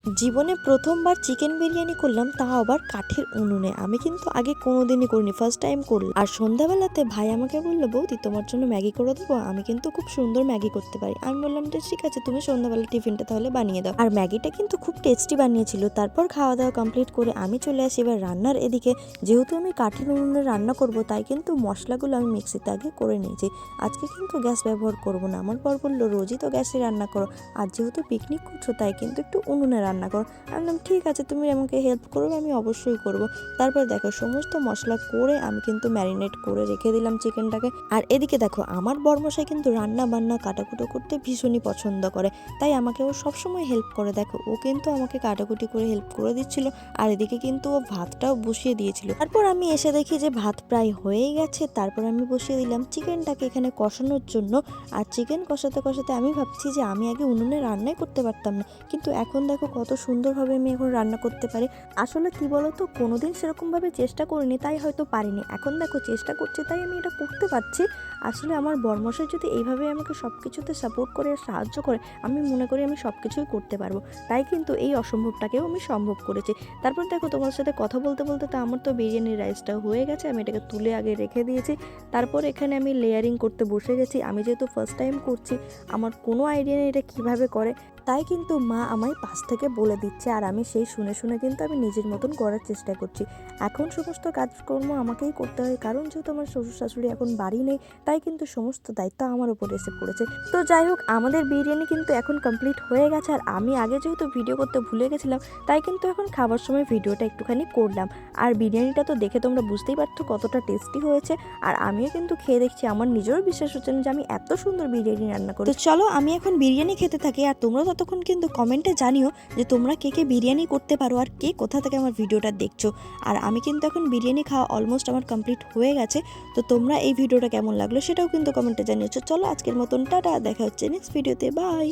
জীবনে প্রথমবার চিকেন বিরিয়ানি করলাম, তাও আবার কাঠের উনুনে। আমি কিন্তু আগে কোনোদিনই করিনি, ফার্স্ট টাইম করলাম। আর সন্ধ্যাবেলাতে ভাই আমাকে বললো, বৌদি তোমার জন্য ম্যাগি করে দেবো, আমি কিন্তু খুব সুন্দর ম্যাগি করতে পারি। আমি বললাম যে ঠিক আছে, তুমি সন্ধ্যাবেলা টিফিনটা তাহলে বানিয়ে দাও। আর ম্যাগিটা কিন্তু খুব টেস্টি বানিয়েছিল। তারপর খাওয়া দাওয়া কমপ্লিট করে আমি চলে আসি এবার রান্নার এদিকে। যেহেতু আমি কাঠের উনুনে রান্না করব, তাই কিন্তু মশলাগুলো আমি মিক্সিতে আগে করে নিয়েছি। আজকে কিন্তু গ্যাস ব্যবহার করব না। আমার পর বললো রোজই তো গ্যাসে রান্না করো, আর যেহেতু পিকনিক করছো তাই কিন্তু একটু উনুনে রান্না করো। আমি বললাম ঠিক আছে, তুমি আমাকে হেল্প করবে, আমি অবশ্যই করব। তারপর দেখো সমস্ত মশলা করে আমি কিন্তু ম্যারিনেট করে রেখে দিলাম চিকেনটাকে। আর এদিকে দেখো আমার বরমশাই কিন্তু রান্না বান্না কাটাকুটো করতে ভীষণই পছন্দ করে, তাই আমাকে ও সবসময় হেল্প করে। দেখো ও কিন্তু আমাকে কাটাকুটি করে হেল্প করে দিচ্ছিল, আর এদিকে কিন্তু ও ভাতটাও বসিয়ে দিয়েছিল। তারপর আমি এসে দেখি যে ভাত প্রায় হয়েই গেছে। তারপর আমি বসিয়ে দিলাম চিকেনটাকে এখানে কষানোর জন্য। আর চিকেন কষাতে কষাতে আমি ভাবছি যে আমি আগে উনুনে রান্নাই করতে পারতাম না, কিন্তু এখন দেখো কত সুন্দরভাবে আমি এখন রান্না করতে পারি। আসলে কি বলতো, কোনোদিন সেরকমভাবে চেষ্টা করিনি, তাই হয়তো পারিনি। এখন দেখো চেষ্টা করছি, তাই আমি এটা করতে পারছি। আসলে আমার বরমশাই যদি এইভাবে আমাকে সব কিছুতে সাপোর্ট করে আর সাহায্য করে, আমি মনে করি আমি সব কিছুই করতে পারবো। তাই কিন্তু এই অসম্ভবটাকেও আমি সম্ভব করেছি। তারপর দেখো তোমার সাথে কথা বলতে বলতে তো আমার তো বিরিয়ানির রাইসটা হয়ে গেছে, আমি এটাকে তুলে আগে রেখে দিয়েছি। তারপর এখানে আমি লেয়ারিং করতে বসে গেছি। আমি যেহেতু ফার্স্ট টাইম করছি, আমার কোনো আইডিয়া নেই এটা কীভাবে করে, তাই কিন্তু মা আমায় পাশ থেকে বলে দিচ্ছে, আর আমি সেই শুনে শুনে কিন্তু আমি নিজের মতন করার চেষ্টা করছি। এখন সমস্ত কাজকর্ম আমাকেই করতে হয়, কারণ যেহেতু আমার শ্বশুর শাশুড়ি এখন বাড়ি নেই, তাই কিন্তু সমস্ত দায়িত্ব আমার উপর এসে পড়েছে। তো যাই হোক, আমাদের বিরিয়ানি কিন্তু এখন কমপ্লিট হয়ে গেছে। আর আমি আগে যেহেতু ভিডিও করতে ভুলে গেছিলাম, তাই কিন্তু এখন খাবার সময় ভিডিওটা একটুখানি করলাম। আর বিরিয়ানিটা তো দেখে তোমরা বুঝতেই পারছো কতটা টেস্টি হয়েছে। আর আমিও কিন্তু খেয়ে দেখছি, আমার নিজেরও বিশ্বাস হচ্ছে না যে আমি এত সুন্দর বিরিয়ানি রান্না করি। তো চলো আমি এখন বিরিয়ানি খেতে থাকি, আর তোমরা ততক্ষণ কিন্তু কমেন্টে জানিও যে তোমরা কে কে বিরিয়ানি করতে পারো আর কে কোথা থেকে আমার ভিডিওটা দেখছো। আর আমি কিন্তু এখন বিরিয়ানি খাওয়া অলমোস্ট আমার কমপ্লিট হয়ে গেছে। তো তোমরা এই ভিডিওটা কেমন লাগলো সেটাও কিন্তু কমেন্টে জানিয়েছো। চলো আজকের মতন টাটা, দেখা হচ্ছে নেক্সট ভিডিওতে, বাই।